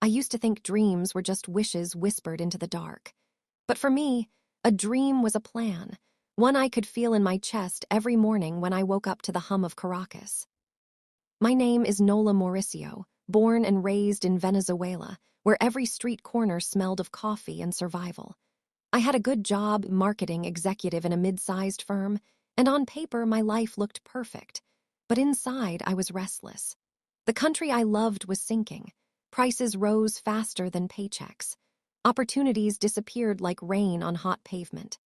I used to think dreams were just wishes whispered into the dark. But for me, a dream was a plan, one I could feel in my chest every morning when I woke up to the hum of Caracas. My name is Nola Mauricio, born and raised in Venezuela, where every street corner smelled of coffee and survival. I had a good job, marketing executive in a mid-sized firm, and on paper my life looked perfect. But inside I was restless. The country I loved was sinking. Prices rose faster than paychecks. Opportunities disappeared like rain on hot pavement.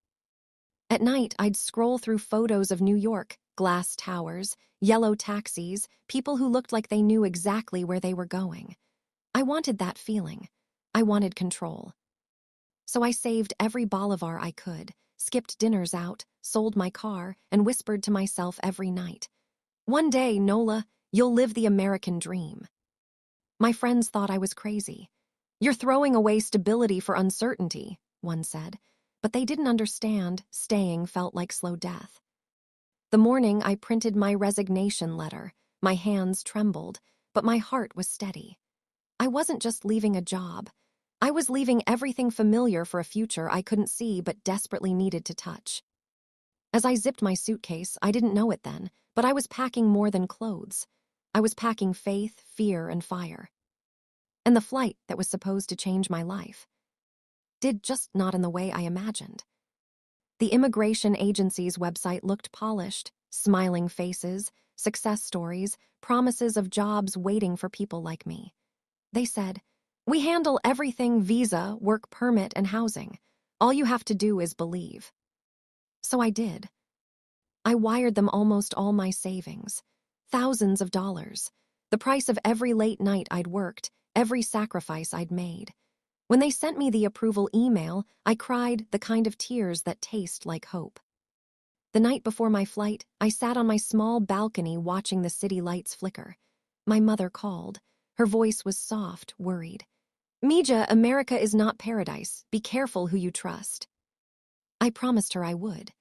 At night, I'd scroll through photos of New York, glass towers, yellow taxis, people who looked like they knew exactly where they were going. I wanted that feeling. I wanted control. So I saved every bolivar I could, skipped dinners out, sold my car, and whispered to myself every night, "One day, Nola, you'll live the American dream." My friends thought I was crazy. "You're throwing away stability for uncertainty," one said, but they didn't understand staying felt like slow death. The morning I printed my resignation letter, my hands trembled, but my heart was steady. I wasn't just leaving a job. I was leaving everything familiar for a future I couldn't see but desperately needed to touch. As I zipped my suitcase, I didn't know it then, but I was packing more than clothes. I was packing faith, fear, and fire. And the flight that was supposed to change my life did, just not in the way I imagined. The immigration agency's website looked polished, smiling faces, success stories, promises of jobs waiting for people like me. They said, "We handle everything: visa, work permit, and housing. All you have to do is believe." So I did. I wired them almost all my savings, thousands of dollars, the price of every late night I'd worked, every sacrifice I'd made. When they sent me the approval email, I cried the kind of tears that taste like hope. The night before my flight, I sat on my small balcony watching the city lights flicker. My mother called. Her voice was soft, worried. "Mija, America is not paradise. Be careful who you trust." I promised her I would.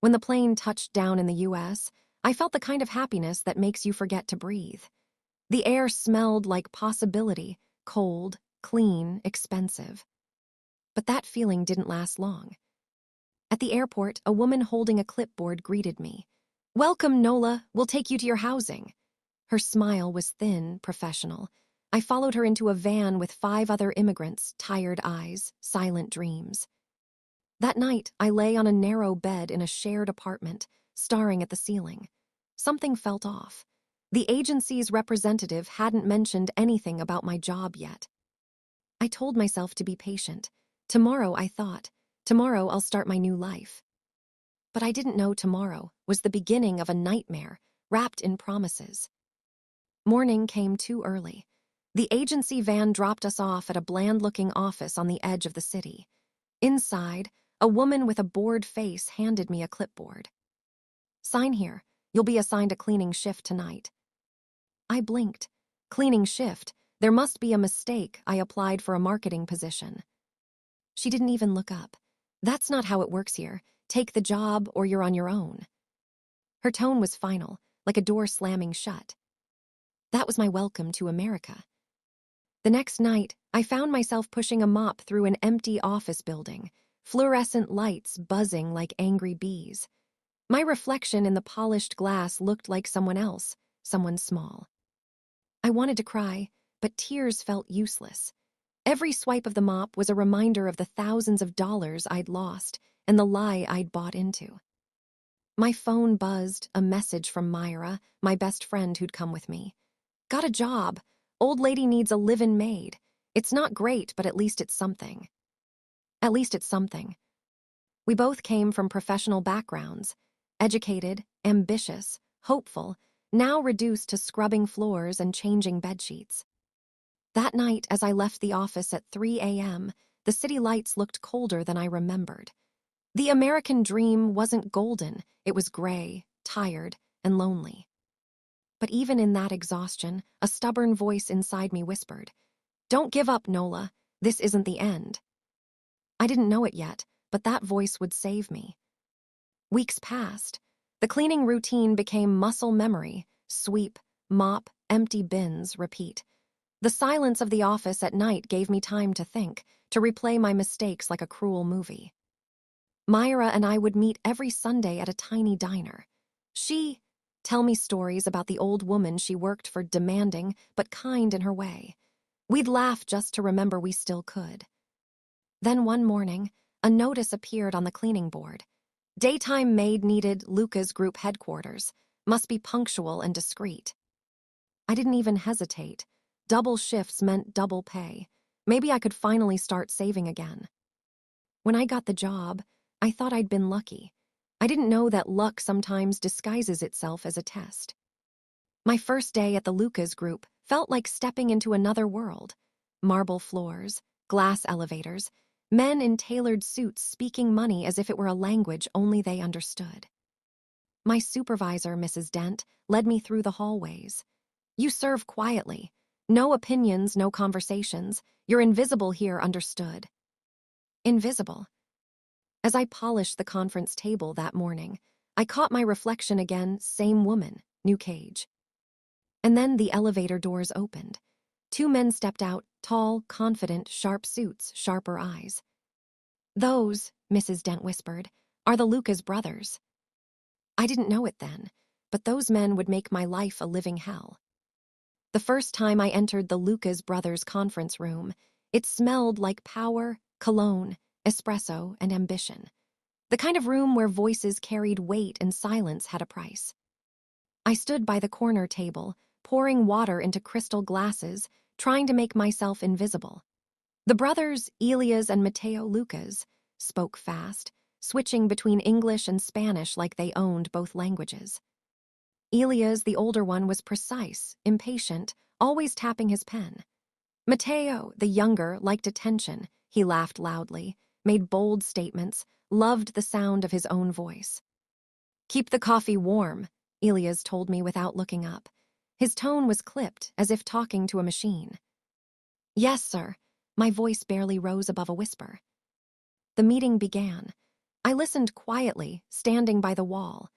When the plane touched down in the U.S., I felt the kind of happiness that makes you forget to breathe. The air smelled like possibility, cold, clean, expensive. But that feeling didn't last long. At the airport, a woman holding a clipboard greeted me. "Welcome, Nola. We'll take you to your housing." Her smile was thin, professional. I followed her into a van with 5 other immigrants, tired eyes, silent dreams. That night, I lay on a narrow bed in a shared apartment, staring at the ceiling. Something felt off. The agency's representative hadn't mentioned anything about my job yet. I told myself to be patient. Tomorrow, I thought. Tomorrow, I'll start my new life. But I didn't know tomorrow was the beginning of a nightmare, wrapped in promises. Morning came too early. The agency van dropped us off at a bland-looking office on the edge of the city. Inside, a woman with a bored face handed me a clipboard. "Sign here. You'll be assigned a cleaning shift tonight." I blinked. Cleaning shift? There must be a mistake. I applied for a marketing position. She didn't even look up. "That's not how it works here. Take the job or you're on your own." Her tone was final, like a door slamming shut. That was my welcome to America. The next night, I found myself pushing a mop through an empty office building, fluorescent lights buzzing like angry bees. My reflection in the polished glass looked like someone else, someone small. I wanted to cry, but tears felt useless. Every swipe of the mop was a reminder of the thousands of dollars I'd lost and the lie I'd bought into. My phone buzzed, a message from Myra, my best friend who'd come with me. "Got a job. Old lady needs a live-in maid. It's not great, but at least it's something." At least it's something. We both came from professional backgrounds, educated, ambitious, hopeful, now reduced to scrubbing floors and changing bedsheets. That night, as I left the office at 3 a.m., the city lights looked colder than I remembered. The American dream wasn't golden. It was gray, tired, and lonely. But even in that exhaustion, a stubborn voice inside me whispered, "Don't give up, Nola. This isn't the end." I didn't know it yet, but that voice would save me. Weeks passed. The cleaning routine became muscle memory: sweep, mop, empty bins, repeat. The silence of the office at night gave me time to think, to replay my mistakes like a cruel movie. Myra and I would meet every Sunday at a tiny diner. She'd tell me stories about the old woman she worked for, demanding but kind in her way. We'd laugh just to remember we still could. Then one morning, a notice appeared on the cleaning board. Daytime maid needed, Luca's group headquarters. Must be punctual and discreet. I didn't even hesitate. Double shifts meant double pay. Maybe I could finally start saving again. When I got the job, I thought I'd been lucky. I didn't know that luck sometimes disguises itself as a test. My first day at the Lucas group felt like stepping into another world. Marble floors, glass elevators, men in tailored suits speaking money as if it were a language only they understood. My supervisor, Mrs. Dent, led me through the hallways. You serve quietly. No opinions, no conversations. You're invisible here, understood. Invisible. As I polished the conference table that morning, I caught my reflection again, same woman, new cage. And then the elevator doors opened. Two men stepped out, tall, confident, sharp suits, sharper eyes. Those, Mrs. Dent whispered, are the Lucas brothers. I didn't know it then, but those men would make my life a living hell. The first time I entered the Lucas brothers' conference room, it smelled like power, cologne, espresso, and ambition. The kind of room where voices carried weight and silence had a price. I stood by the corner table, pouring water into crystal glasses, trying to make myself invisible. The brothers, Elias and Mateo Lucas, spoke fast, switching between English and Spanish like they owned both languages. Elias, the older one, was precise, impatient, always tapping his pen. Mateo, the younger, liked attention. He laughed loudly, made bold statements, loved the sound of his own voice. "Keep the coffee warm," Elias told me without looking up. His tone was clipped, as if talking to a machine. "Yes, sir." My voice barely rose above a whisper. The meeting began. I listened quietly, standing by the wall.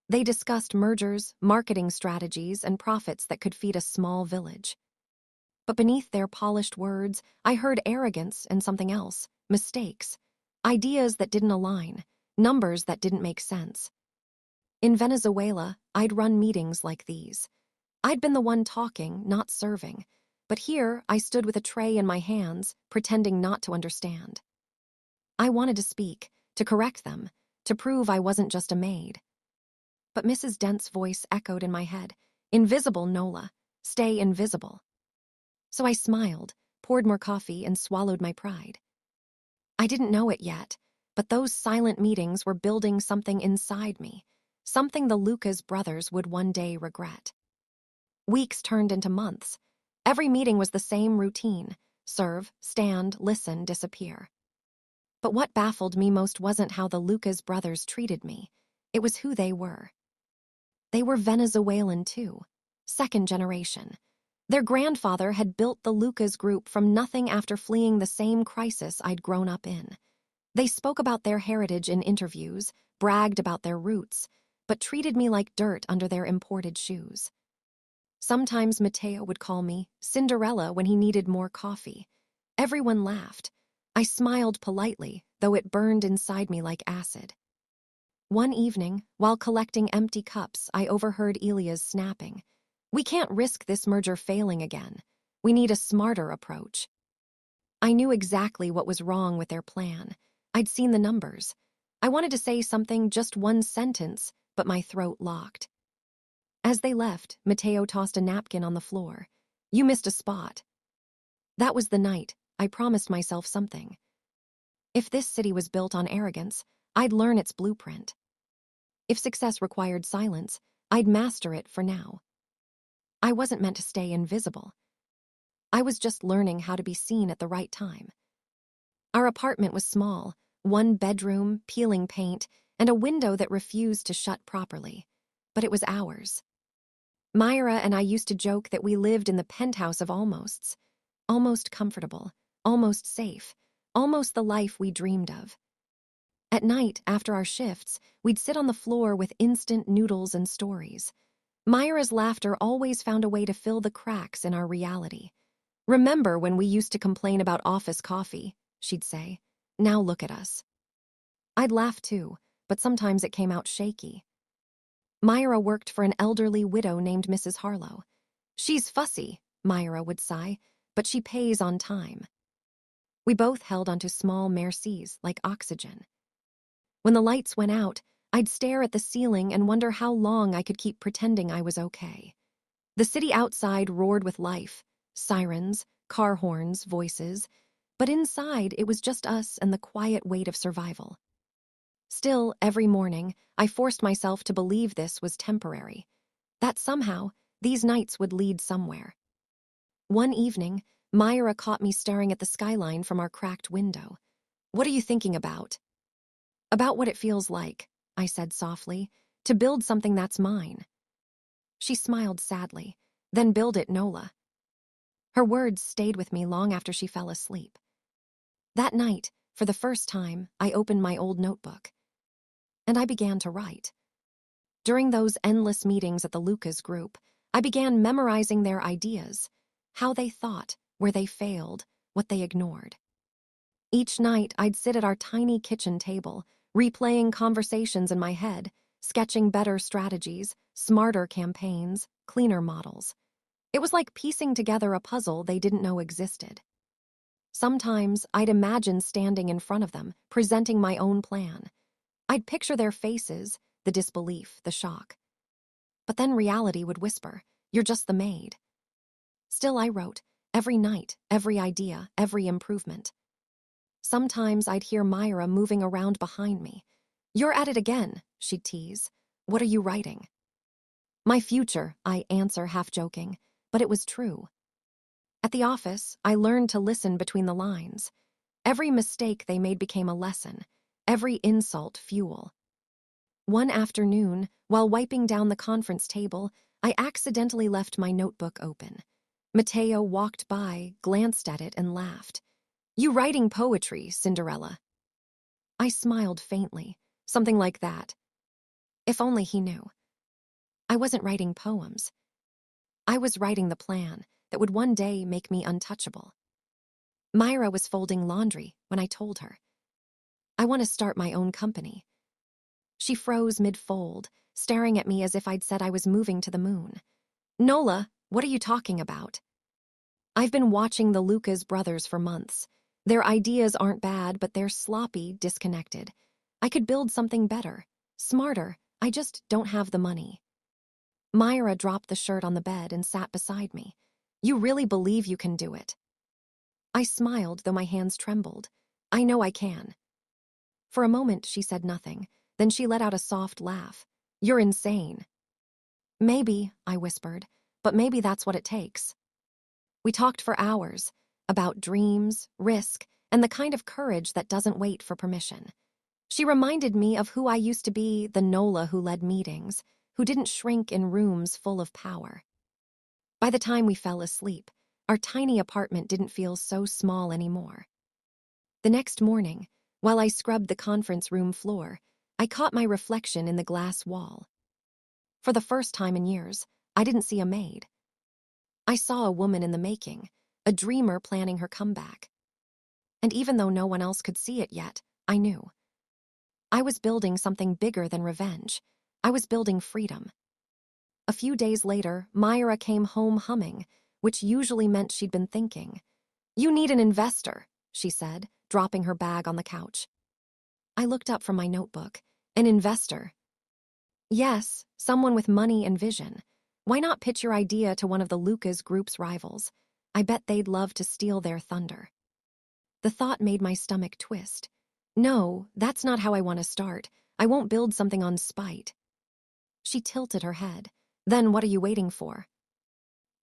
They discussed mergers, marketing strategies, and profits that could feed a small village. But beneath their polished words, I heard arrogance and something else, mistakes, ideas that didn't align, numbers that didn't make sense. In Venezuela, I'd run meetings like these. I'd been the one talking, not serving. But here, I stood with a tray in my hands, pretending not to understand. I wanted to speak, to correct them, to prove I wasn't just a maid. But Mrs. Dent's voice echoed in my head. "Invisible, Nola. Stay invisible." So I smiled, poured more coffee, and swallowed my pride. I didn't know it yet, but those silent meetings were building something inside me, something the Lucas brothers would one day regret. Weeks turned into months. Every meeting was the same routine: serve, stand, listen, disappear. But what baffled me most wasn't how the Lucas brothers treated me. It was who they were. They were Venezuelan too, second generation. Their grandfather had built the Lucas group from nothing after fleeing the same crisis I'd grown up in. They spoke about their heritage in interviews, bragged about their roots, but treated me like dirt under their imported shoes. Sometimes Mateo would call me Cinderella when he needed more coffee. Everyone laughed. I smiled politely, though it burned inside me like acid. One evening, while collecting empty cups, I overheard Elias snapping. "We can't risk this merger failing again. We need a smarter approach." I knew exactly what was wrong with their plan. I'd seen the numbers. I wanted to say something, just one sentence, but my throat locked. As they left, Mateo tossed a napkin on the floor. "You missed a spot." That was the night I promised myself something. If this city was built on arrogance, I'd learn its blueprint. If success required silence, I'd master it for now. I wasn't meant to stay invisible. I was just learning how to be seen at the right time. Our apartment was small, one bedroom, peeling paint, and a window that refused to shut properly. But it was ours. Myra and I used to joke that we lived in the penthouse of almosts. Almost comfortable, almost safe, almost the life we dreamed of. At night, after our shifts, we'd sit on the floor with instant noodles and stories. Myra's laughter always found a way to fill the cracks in our reality. Remember when we used to complain about office coffee, she'd say. Now look at us. I'd laugh too, but sometimes it came out shaky. Myra worked for an elderly widow named Mrs. Harlow. She's fussy, Myra would sigh, but she pays on time. We both held onto small mercies like oxygen. When the lights went out, I'd stare at the ceiling and wonder how long I could keep pretending I was okay. The city outside roared with life, sirens, car horns, voices, but inside it was just us and the quiet weight of survival. Still, every morning, I forced myself to believe this was temporary, that somehow these nights would lead somewhere. One evening, Myra caught me staring at the skyline from our cracked window. "What are you thinking about?" "About what it feels like," I said softly, "to build something that's mine." She smiled sadly. "Then build it, Nola." Her words stayed with me long after she fell asleep. That night, for the first time, I opened my old notebook. And I began to write. During those endless meetings at the Lucas group, I began memorizing their ideas, how they thought, where they failed, what they ignored. Each night, I'd sit at our tiny kitchen table, replaying conversations in my head, sketching better strategies, smarter campaigns, cleaner models. It was like piecing together a puzzle they didn't know existed. Sometimes I'd imagine standing in front of them, presenting my own plan. I'd picture their faces, the disbelief, the shock. But then reality would whisper, "You're just the maid." Still, I wrote, every night, every idea, every improvement. Sometimes I'd hear Myra moving around behind me. "You're at it again," she'd tease. "What are you writing?" "My future," I answer, half joking, but it was true. At the office, I learned to listen between the lines. Every mistake they made became a lesson, every insult fuel. One afternoon, while wiping down the conference table, I accidentally left my notebook open. Mateo walked by, glanced at it, and laughed. "You writing poetry, Cinderella?" I smiled faintly, something like that. If only he knew. I wasn't writing poems. I was writing the plan that would one day make me untouchable. Myra was folding laundry when I told her. "I want to start my own company." She froze mid-fold, staring at me as if I'd said I was moving to the moon. "Nola, what are you talking about?" "I've been watching the Lucas brothers for months. Their ideas aren't bad, but they're sloppy, disconnected. I could build something better, smarter. I just don't have the money." Myra dropped the shirt on the bed and sat beside me. "You really believe you can do it?" I smiled, though my hands trembled. "I know I can." For a moment, she said nothing. Then she let out a soft laugh. "You're insane." "Maybe," I whispered, "but maybe that's what it takes." We talked for hours, about dreams, risk, and the kind of courage that doesn't wait for permission. She reminded me of who I used to be, the Nola who led meetings, who didn't shrink in rooms full of power. By the time we fell asleep, our tiny apartment didn't feel so small anymore. The next morning, while I scrubbed the conference room floor, I caught my reflection in the glass wall. For the first time in years, I didn't see a maid. I saw a woman in the making, a dreamer planning her comeback. And even though no one else could see it yet, I knew. I was building something bigger than revenge. I was building freedom. A few days later, Myra came home humming, which usually meant she'd been thinking. "You need an investor," she said, dropping her bag on the couch. I looked up from my notebook. "An investor?" "Yes, someone with money and vision. Why not pitch your idea to one of the Lucas group's rivals? I bet they'd love to steal their thunder." The thought made my stomach twist. "No, that's not how I want to start. I won't build something on spite." She tilted her head. "Then what are you waiting for?"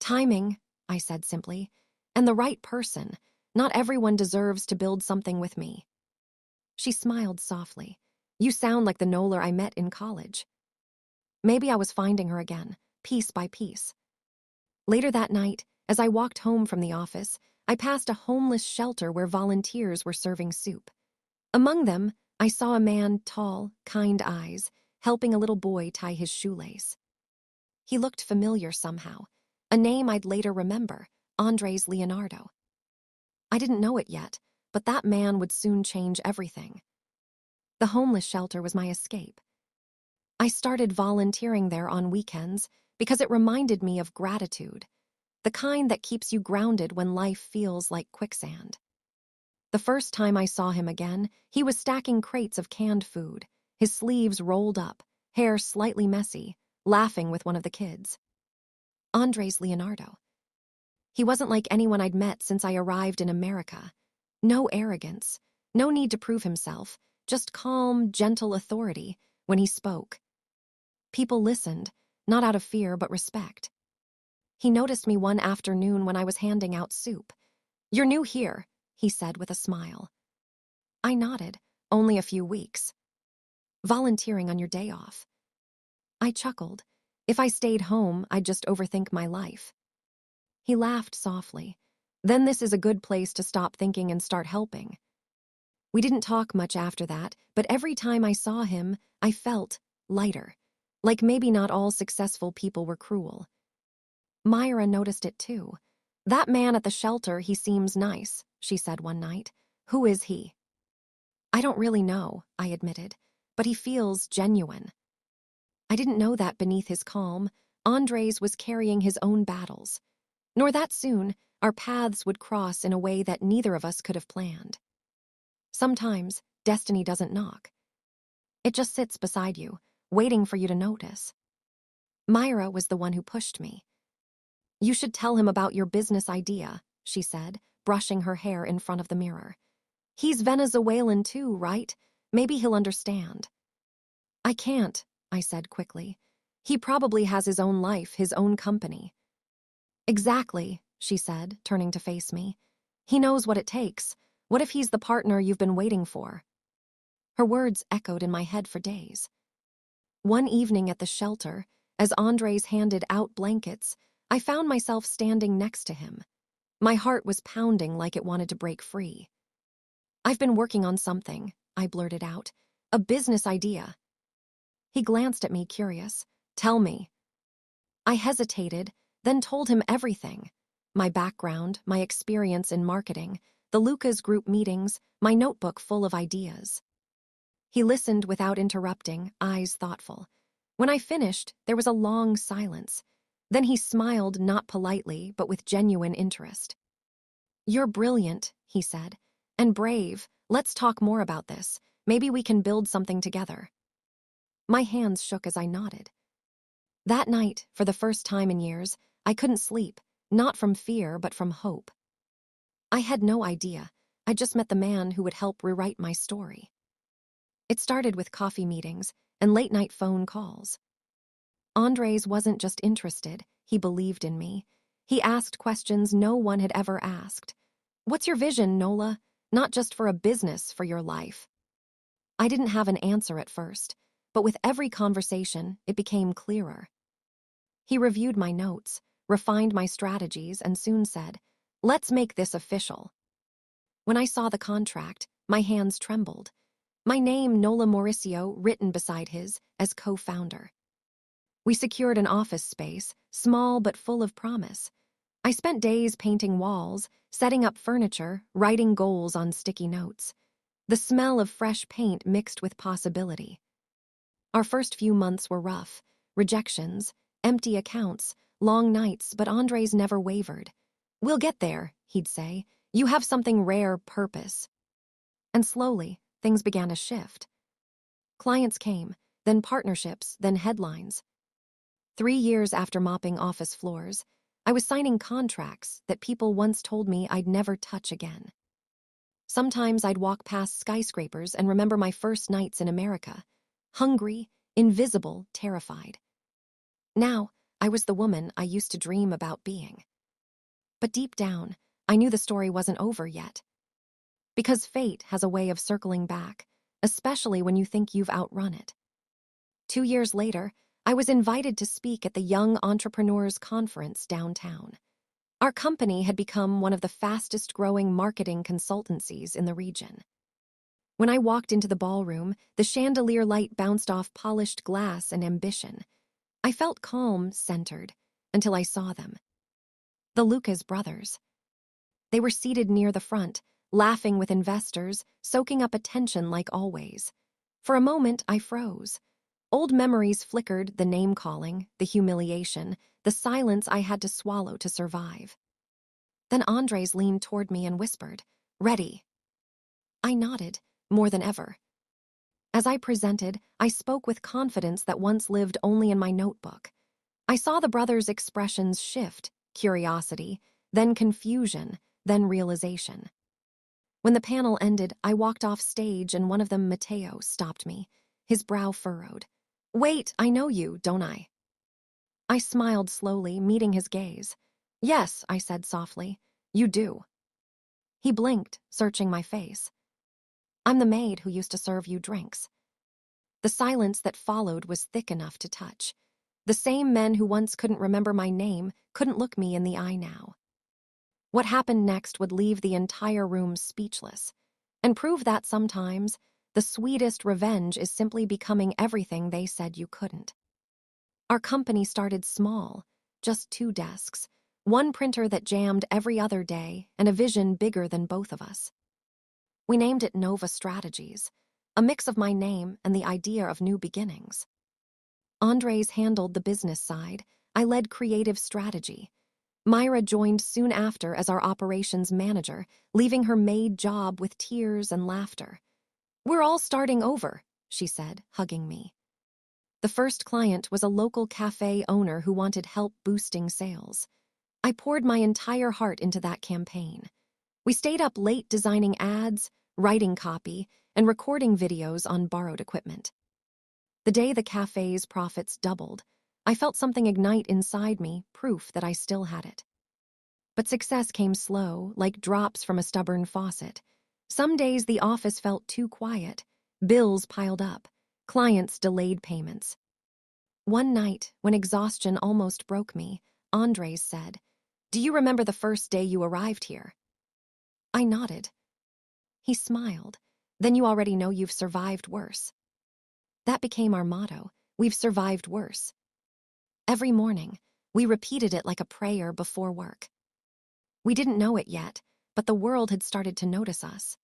"Timing," I said simply. "And the right person. Not everyone deserves to build something with me." She smiled softly. "You sound like the Nola I met in college." Maybe I was finding her again, piece by piece. Later that night, as I walked home from the office, I passed a homeless shelter where volunteers were serving soup. Among them, I saw a man, tall, kind eyes, helping a little boy tie his shoelace. He looked familiar somehow, a name I'd later remember, Andres Leonardo. I didn't know it yet, but that man would soon change everything. The homeless shelter was my escape. I started volunteering there on weekends because it reminded me of gratitude, the kind that keeps you grounded when life feels like quicksand. The first time I saw him again, he was stacking crates of canned food, his sleeves rolled up, hair slightly messy, laughing with one of the kids. Andres Leonardo. He wasn't like anyone I'd met since I arrived in America. No arrogance, no need to prove himself, just calm, gentle authority when he spoke. People listened, not out of fear but respect. He noticed me one afternoon when I was handing out soup. "You're new here," he said with a smile. I nodded. "Only a few weeks." "Volunteering on your day off." I chuckled. If I stayed home, I'd just overthink my life. He laughed softly. "Then this is a good place to stop thinking and start helping." We didn't talk much after that, but every time I saw him, I felt lighter. Like maybe not all successful people were cruel. Myra noticed it too. "That man at the shelter, he seems nice," she said one night. "Who is he?" "I don't really know," I admitted, "but he feels genuine." I didn't know that beneath his calm, Andres was carrying his own battles. Nor that soon, our paths would cross in a way that neither of us could have planned. Sometimes, destiny doesn't knock. It just sits beside you, waiting for you to notice. Myra was the one who pushed me. "You should tell him about your business idea," she said, brushing her hair in front of the mirror. "He's Venezuelan too, right? Maybe he'll understand." "I can't," I said quickly. "He probably has his own life, his own company." "Exactly," she said, turning to face me. "He knows what it takes. What if he's the partner you've been waiting for?" Her words echoed in my head for days. One evening at the shelter, as Andres handed out blankets, I found myself standing next to him. My heart was pounding like it wanted to break free. "I've been working on something," I blurted out. "A business idea." He glanced at me, curious. "Tell me." I hesitated, then told him everything. My background, my experience in marketing, the Lucas group meetings, my notebook full of ideas. He listened without interrupting, eyes thoughtful. When I finished, there was a long silence. Then he smiled, not politely, but with genuine interest. "You're brilliant," he said, "and brave. Let's talk more about this. Maybe we can build something together." My hands shook as I nodded. That night, for the first time in years, I couldn't sleep, not from fear, but from hope. I had no idea. I just met the man who would help rewrite my story. It started with coffee meetings and late-night phone calls. Andres wasn't just interested, he believed in me. He asked questions no one had ever asked. "What's your vision, Nola? Not just for a business, for your life." I didn't have an answer at first, but with every conversation, it became clearer. He reviewed my notes, refined my strategies, and soon said, "Let's make this official." When I saw the contract, my hands trembled. My name, Nola Mauricio, written beside his as co-founder. We secured an office space, small but full of promise. I spent days painting walls, setting up furniture, writing goals on sticky notes. The smell of fresh paint mixed with possibility. Our first few months were rough. Rejections, empty accounts, long nights, but Andres never wavered. "We'll get there," he'd say. "You have something rare, purpose." And slowly, things began to shift. Clients came, then partnerships, then headlines. 3 years after mopping office floors, I was signing contracts that people once told me I'd never touch again. Sometimes I'd walk past skyscrapers and remember my first nights in America. Hungry, invisible, terrified. Now, I was the woman I used to dream about being. But deep down, I knew the story wasn't over yet. Because fate has a way of circling back, especially when you think you've outrun it. 2 years later, I was invited to speak at the Young Entrepreneurs Conference downtown. Our company had become one of the fastest-growing marketing consultancies in the region. When I walked into the ballroom, the chandelier light bounced off polished glass and ambition. I felt calm, centered, until I saw them. The Lucas brothers. They were seated near the front, laughing with investors, soaking up attention like always. For a moment, I froze. Old memories flickered, the name-calling, the humiliation, the silence I had to swallow to survive. Then Andres leaned toward me and whispered, "Ready." I nodded, more than ever. As I presented, I spoke with confidence that once lived only in my notebook. I saw the brothers' expressions shift, curiosity, then confusion, then realization. When the panel ended, I walked off stage and one of them, Mateo, stopped me, his brow furrowed. "Wait, I know you, don't I?" I smiled slowly, meeting his gaze. "Yes," I said softly, "you do." He blinked, searching my face. "I'm the maid who used to serve you drinks." The silence that followed was thick enough to touch. The same men who once couldn't remember my name couldn't look me in the eye now. What happened next would leave the entire room speechless, and prove that sometimes the sweetest revenge is simply becoming everything they said you couldn't. Our company started small, just 2 desks, one printer that jammed every other day, and a vision bigger than both of us. We named it Nova Strategies, a mix of my name and the idea of new beginnings. Andres handled the business side, I led creative strategy. Myra joined soon after as our operations manager, leaving her maid job with tears and laughter. "We're all starting over," she said, hugging me. The first client was a local cafe owner who wanted help boosting sales. I poured my entire heart into that campaign. We stayed up late designing ads, writing copy, and recording videos on borrowed equipment. The day the cafe's profits doubled, I felt something ignite inside me, proof that I still had it. But success came slow, like drops from a stubborn faucet. Some days the office felt too quiet. Bills piled up. Clients delayed payments. One night, when exhaustion almost broke me, Andres said, "Do you remember the first day you arrived here?" I nodded. He smiled. "Then you already know you've survived worse." That became our motto. We've survived worse. Every morning, we repeated it like a prayer before work. We didn't know it yet, but the world had started to notice us.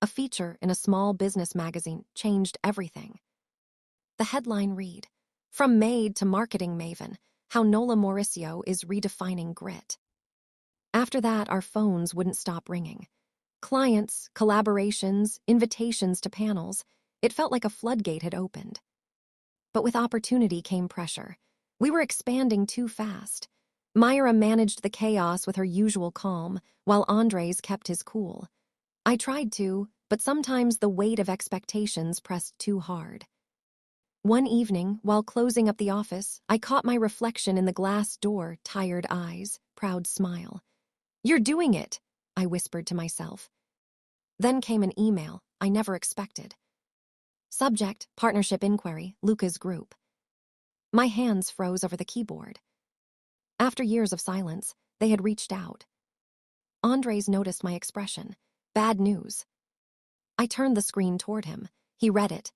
A feature in a small business magazine changed everything. The headline read, "From Maid to Marketing Maven, How Nola Mauricio is Redefining Grit." After that, our phones wouldn't stop ringing. Clients, collaborations, invitations to panels. It felt like a floodgate had opened. But with opportunity came pressure. We were expanding too fast. Myra managed the chaos with her usual calm, while Andres kept his cool. I tried to, but sometimes the weight of expectations pressed too hard. One evening, while closing up the office, I caught my reflection in the glass door, tired eyes, proud smile. "You're doing it," I whispered to myself. Then came an email I never expected. Subject, Partnership Inquiry, Luca's Group. My hands froze over the keyboard. After years of silence, they had reached out. Andres noticed my expression. Bad news. I turned the screen toward him. He read it,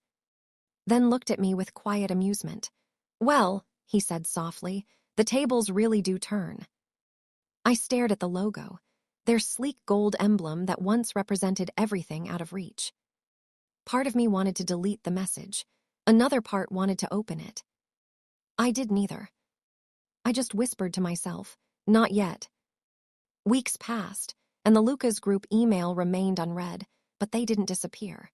then looked at me with quiet amusement. "Well," he said softly, "the tables really do turn." I stared at the logo, their sleek gold emblem that once represented everything out of reach. Part of me wanted to delete the message. Another part wanted to open it. I did neither. I just whispered to myself, "Not yet." Weeks passed, and the Lucas Group email remained unread, but they didn't disappear.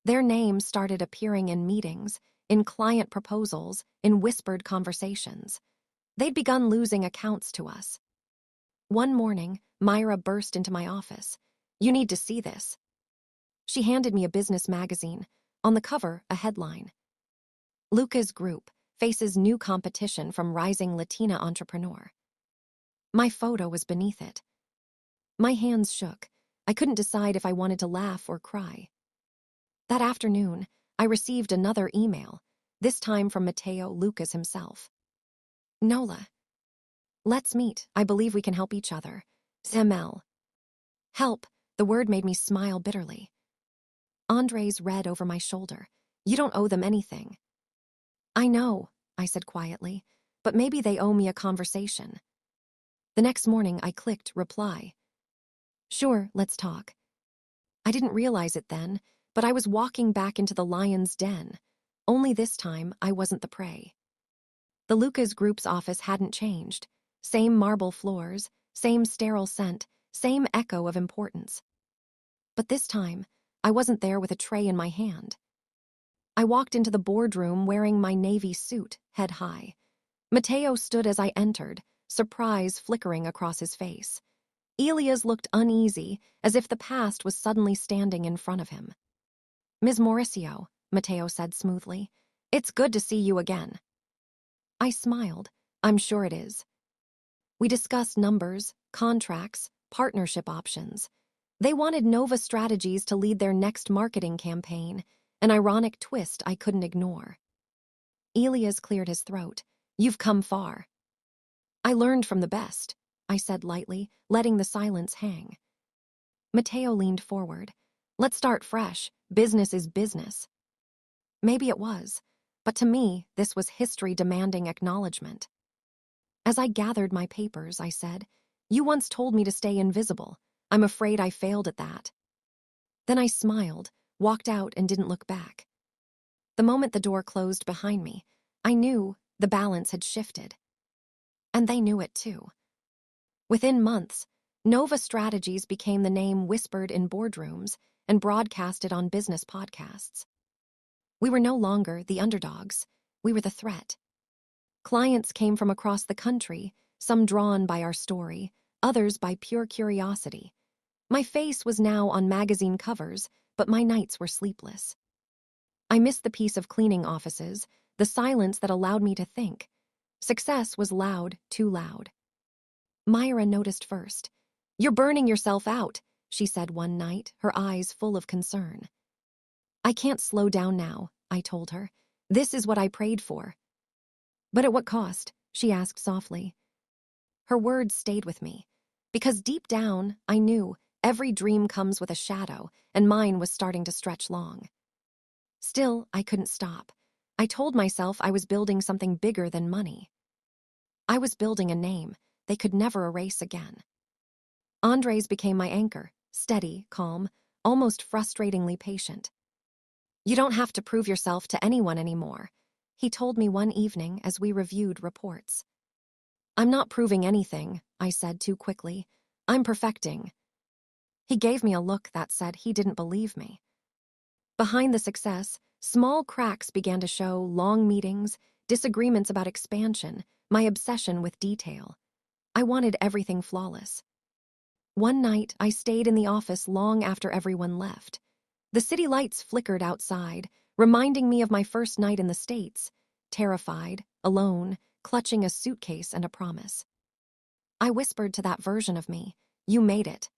Their names started appearing in meetings, in client proposals, in whispered conversations. They'd begun losing accounts to us. One morning, Myra burst into my office. "You need to see this." She handed me a business magazine. On the cover, a headline. Lucas Group faces new competition from rising Latina entrepreneur. My photo was beneath it. My hands shook. I couldn't decide if I wanted to laugh or cry. That afternoon, I received another email, this time from Mateo Lucas himself. "Nola, let's meet. I believe we can help each other. Zemel." Help, the word made me smile bitterly. Andres read over my shoulder. "You don't owe them anything." "I know," I said quietly, "but maybe they owe me a conversation." The next morning, I clicked reply. Sure, let's talk. I didn't realize it then, but I was walking back into the lion's den. Only this time, I wasn't the prey. The Lucas Group's office hadn't changed. Same marble floors, same sterile scent, same echo of importance. But this time, I wasn't there with a tray in my hand. I walked into the boardroom wearing my navy suit, head high. Mateo stood as I entered, surprise flickering across his face. Elias looked uneasy, as if the past was suddenly standing in front of him. Ms. Mauricio, Mateo said smoothly, it's good to see you again. I smiled. I'm sure it is. We discussed numbers, contracts, partnership options. They wanted Nova Strategies to lead their next marketing campaign, an ironic twist I couldn't ignore. Elias cleared his throat. You've come far. I learned from the best, I said lightly, letting the silence hang. Mateo leaned forward. Let's start fresh. Business is business. Maybe it was, but to me, this was history demanding acknowledgement. As I gathered my papers, I said, you once told me to stay invisible. I'm afraid I failed at that. Then I smiled, walked out, and didn't look back. The moment the door closed behind me, I knew the balance had shifted. And they knew it too. Within months, Nova Strategies became the name whispered in boardrooms and broadcasted on business podcasts. We were no longer the underdogs, we were the threat. Clients came from across the country, some drawn by our story, others by pure curiosity. My face was now on magazine covers, but my nights were sleepless. I missed the peace of cleaning offices, the silence that allowed me to think. Success was loud, too loud. Myra noticed first. You're burning yourself out, she said one night, her eyes full of concern. I can't slow down now, I told her. This is what I prayed for. But at what cost? She asked softly. Her words stayed with me, because deep down, I knew every dream comes with a shadow, and mine was starting to stretch long. Still, I couldn't stop. I told myself I was building something bigger than money. I was building a name they could never erase again. Andres became my anchor, steady, calm, almost frustratingly patient. You don't have to prove yourself to anyone anymore, he told me one evening as we reviewed reports. I'm not proving anything, I said too quickly. I'm perfecting. He gave me a look that said he didn't believe me. Behind the success, small cracks began to show: long meetings, disagreements about expansion, my obsession with detail. I wanted everything flawless. One night, I stayed in the office long after everyone left. The city lights flickered outside, reminding me of my first night in the States, terrified, alone, clutching a suitcase and a promise. I whispered to that version of me, you made it.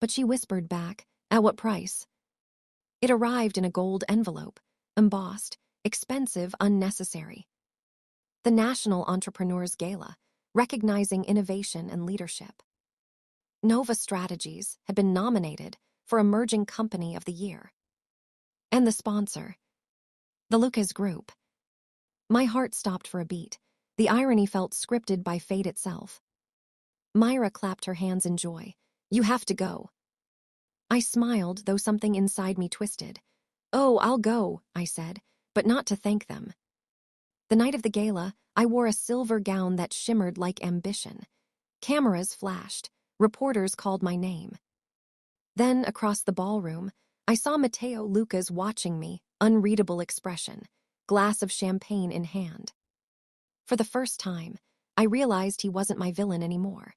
But she whispered back, at what price? It arrived in a gold envelope, embossed, expensive, unnecessary. The National Entrepreneurs Gala, recognizing innovation and leadership. Nova Strategies had been nominated for Emerging Company of the Year. And the sponsor, the Lucas Group. My heart stopped for a beat. The irony felt scripted by fate itself. Myra clapped her hands in joy. You have to go. I smiled, though something inside me twisted. Oh, I'll go, I said, but not to thank them. The night of the gala, I wore a silver gown that shimmered like ambition. Cameras flashed. Reporters called my name. Then, across the ballroom, I saw Mateo Lucas watching me, unreadable expression, glass of champagne in hand. For the first time, I realized he wasn't my villain anymore.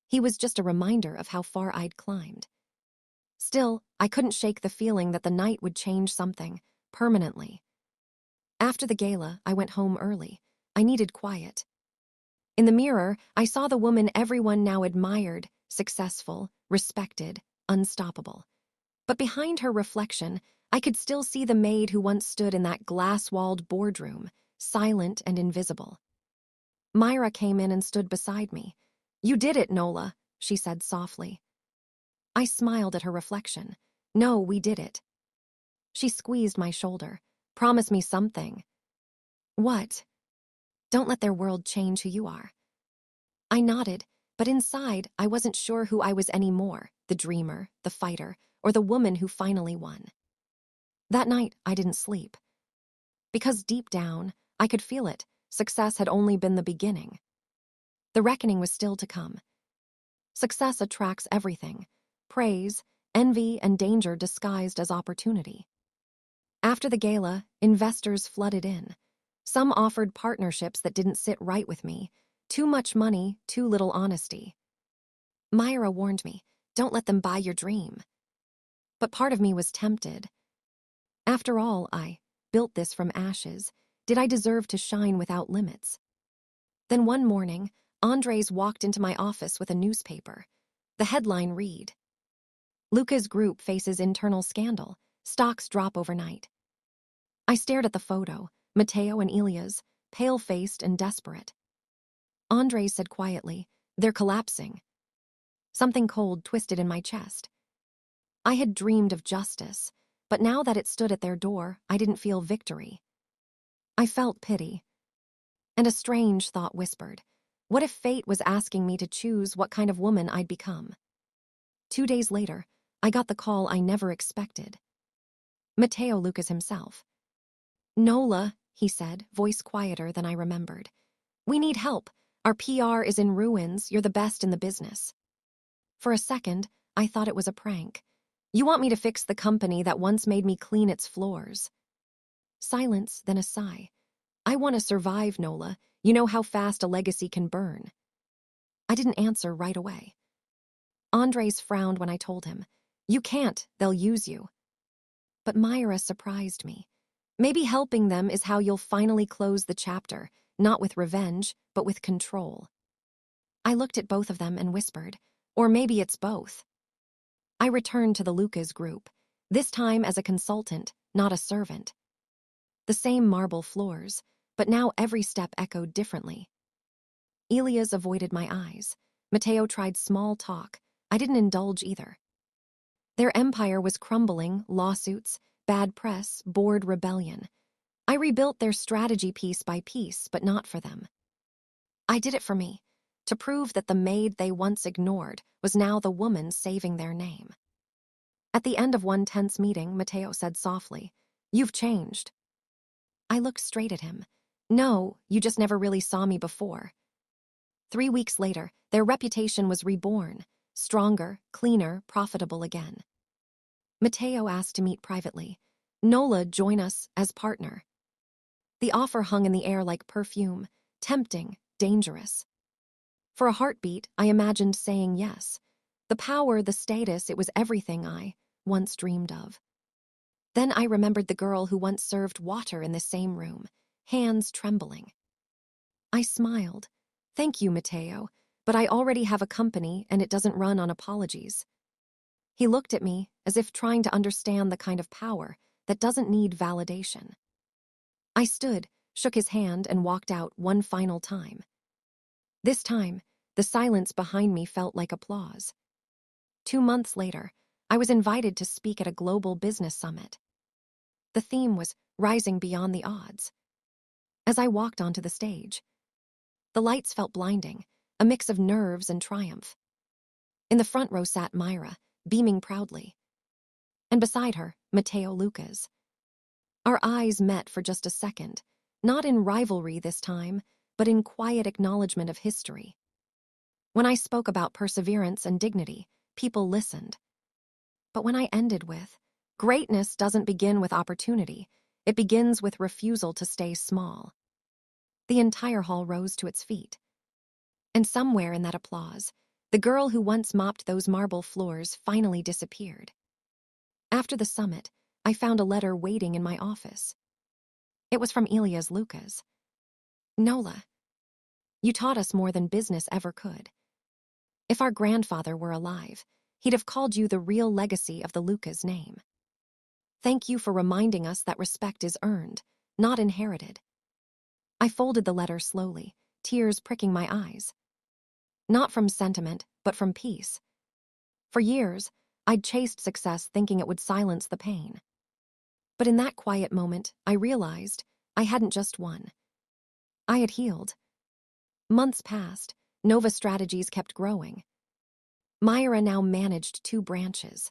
He was just a reminder of how far I'd climbed. Still, I couldn't shake the feeling that the night would change something, permanently. After the gala, I went home early. I needed quiet. In the mirror, I saw the woman everyone now admired, successful, respected, unstoppable. But behind her reflection, I could still see the maid who once stood in that glass-walled boardroom, silent and invisible. Myra came in and stood beside me. You did it, Nola, she said softly. I smiled at her reflection. No, we did it. She squeezed my shoulder. Promise me something. What? Don't let their world change who you are. I nodded, but inside I wasn't sure who I was anymore, the dreamer, the fighter, or the woman who finally won. That night, I didn't sleep. Because deep down, I could feel it. Success had only been the beginning. The reckoning was still to come. Success attracts everything: praise, envy, and danger disguised as opportunity. After the gala, investors flooded in. Some offered partnerships that didn't sit right with me. Too much money, too little honesty. Myra warned me, don't let them buy your dream. But part of me was tempted. After all, I built this from ashes. Did I deserve to shine without limits? Then one morning, Andres walked into my office with a newspaper. The headline read, Luca's group faces internal scandal. Stocks drop overnight. I stared at the photo, Mateo and Elias, pale-faced and desperate. Andres said quietly, they're collapsing. Something cold twisted in my chest. I had dreamed of justice, but now that it stood at their door, I didn't feel victory. I felt pity. And a strange thought whispered, what if fate was asking me to choose what kind of woman I'd become? 2 days later, I got the call I never expected. Mateo Lucas himself. Nola, he said, voice quieter than I remembered. We need help. Our PR is in ruins. You're the best in the business. For a second, I thought it was a prank. You want me to fix the company that once made me clean its floors? Silence, then a sigh. I want to survive, Nola. You know how fast a legacy can burn. I didn't answer right away. Andres frowned when I told him, you can't, they'll use you. But Myra surprised me. Maybe helping them is how you'll finally close the chapter, not with revenge, but with control. I looked at both of them and whispered, or maybe it's both. I returned to the Lucas group, this time as a consultant, not a servant. The same marble floors, but now every step echoed differently. Elias avoided my eyes. Mateo tried small talk. I didn't indulge either. Their empire was crumbling, lawsuits, bad press, board rebellion. I rebuilt their strategy piece by piece, but not for them. I did it for me, to prove that the maid they once ignored was now the woman saving their name. At the end of one tense meeting, Mateo said softly, you've changed. I looked straight at him. No, you just never really saw me before. 3 weeks later, their reputation was reborn, stronger, cleaner, profitable again. Mateo asked to meet privately. Nola, join us as partner. The offer hung in the air like perfume, tempting, dangerous. For a heartbeat, I imagined saying yes. The power, the status, it was everything I once dreamed of. Then I remembered the girl who once served water in the same room, hands trembling. I smiled. Thank you, Mateo, but I already have a company and it doesn't run on apologies. He looked at me as if trying to understand the kind of power that doesn't need validation. I stood, shook his hand, and walked out one final time. This time, the silence behind me felt like applause. 2 months later, I was invited to speak at a global business summit. The theme was rising beyond the odds. As I walked onto the stage, the lights felt blinding, a mix of nerves and triumph. In the front row sat Myra, beaming proudly. And beside her, Mateo Lucas. Our eyes met for just a second, not in rivalry this time, but in quiet acknowledgement of history. When I spoke about perseverance and dignity, people listened. But when I ended with, greatness doesn't begin with opportunity, it begins with refusal to stay small. The entire hall rose to its feet. And somewhere in that applause, the girl who once mopped those marble floors finally disappeared. After the summit, I found a letter waiting in my office. It was from Elias Lucas. Nola, you taught us more than business ever could. If our grandfather were alive, he'd have called you the real legacy of the Lucas name. Thank you for reminding us that respect is earned, not inherited. I folded the letter slowly, tears pricking my eyes. Not from sentiment, but from peace. For years, I'd chased success thinking it would silence the pain. But in that quiet moment, I realized I hadn't just won. I had healed. Months passed, Nova Strategies kept growing. Myra now managed 2 branches.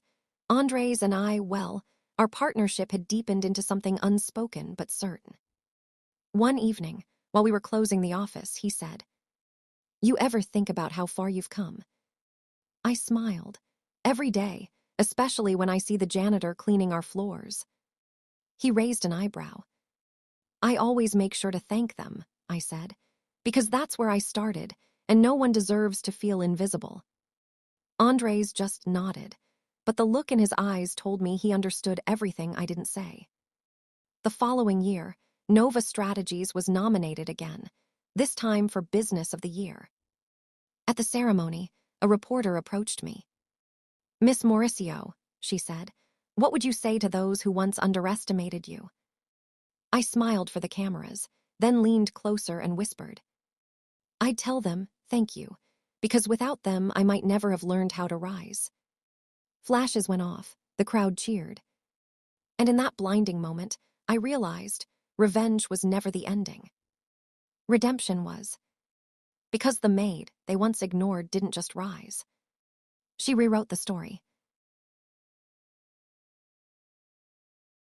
Andres and I, well, our partnership had deepened into something unspoken but certain. One evening, while we were closing the office, he said, "You ever think about how far you've come?" I smiled. Every day, especially when I see the janitor cleaning our floors. He raised an eyebrow. "I always make sure to thank them," I said, "because that's where I started, and no one deserves to feel invisible." Andres just nodded, but the look in his eyes told me he understood everything I didn't say. The following year, Nova Strategies was nominated again, this time for Business of the Year. At the ceremony, a reporter approached me. "Miss Mauricio," she said, "what would you say to those who once underestimated you?" I smiled for the cameras, then leaned closer and whispered, "I'd tell them, thank you, because without them I might never have learned how to rise." Flashes went off, the crowd cheered. And in that blinding moment, I realized revenge was never the ending. Redemption was. Because the maid they once ignored didn't just rise. She rewrote the story.